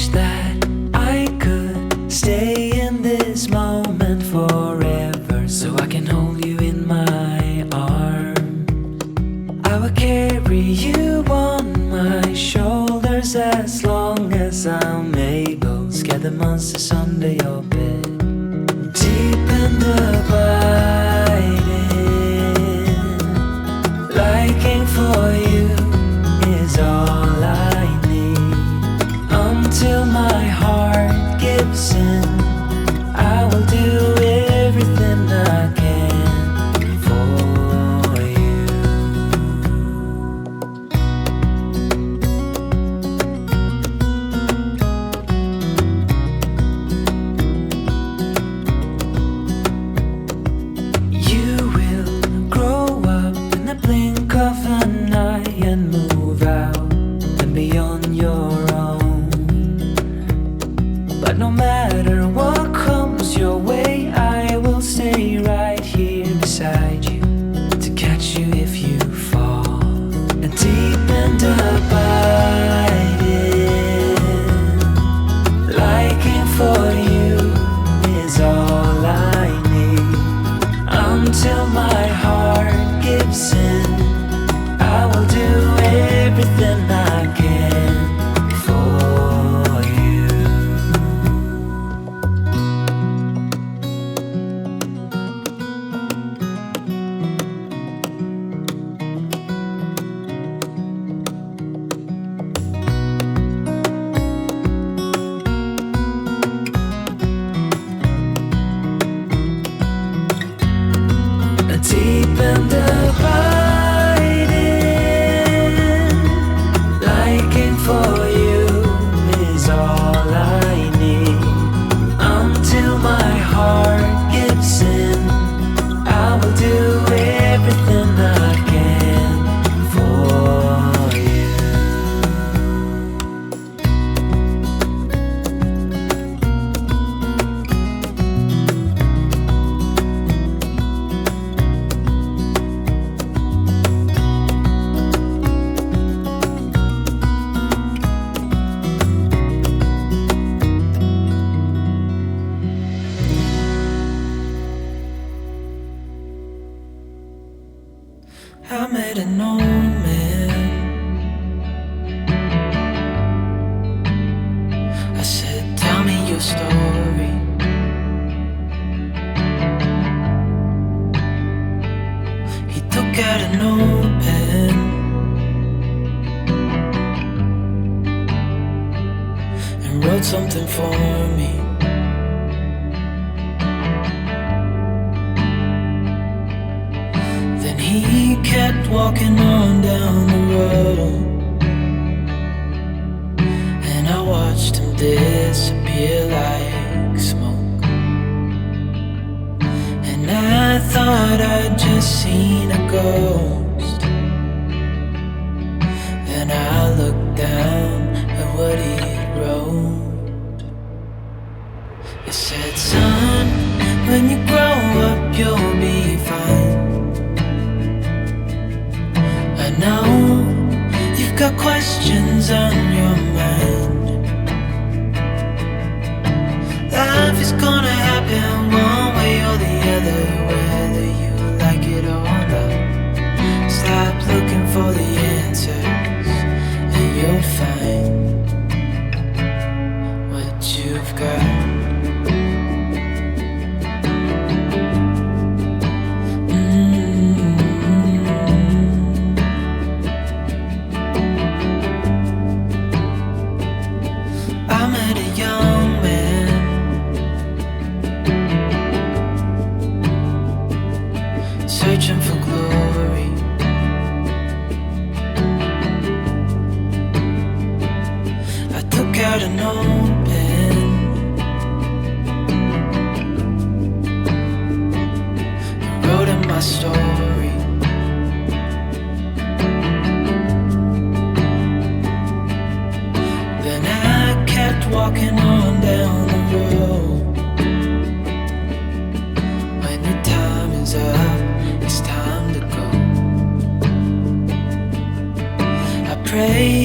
wish that I could stay in this moment forever, so I can hold you in my arms. I will carry you on my shoulders as long as I'm able. Scare the monsters under your bed. Deep and abiding, liking for you is all I need. Until my heart gives in, I will do everything I can for you. You will grow up in the blink of an eye and move out and beyond your own. But no matter what comes your way, I will stay right here beside you to catch you if you fall. And deep and abiding, liking for you is all I need. Until my heart gives in, I will do everything I can for you. Deep and abiding, liking for you is all I need. Until my heart gives in, I will do everything I can for you. I met an old man. I said, tell me your story. He took out an old pen and wrote something for me. Then he kept walking on down the road, and I watched him disappear like smoke. And I thought I'd just seen a ghost. Then I looked down at what he wrote. It said, son, when you grow up you'll be fine. I know you've got questions on your mind. Life is gonna happen one way or the other, whether you like it or not. Stop looking for the answers and you'll find what you've got. I met a young man, searching for glory. I took out an old pen and wrote in my story. Then I kept walking on down the road. When your time is up, it's time to go. I pray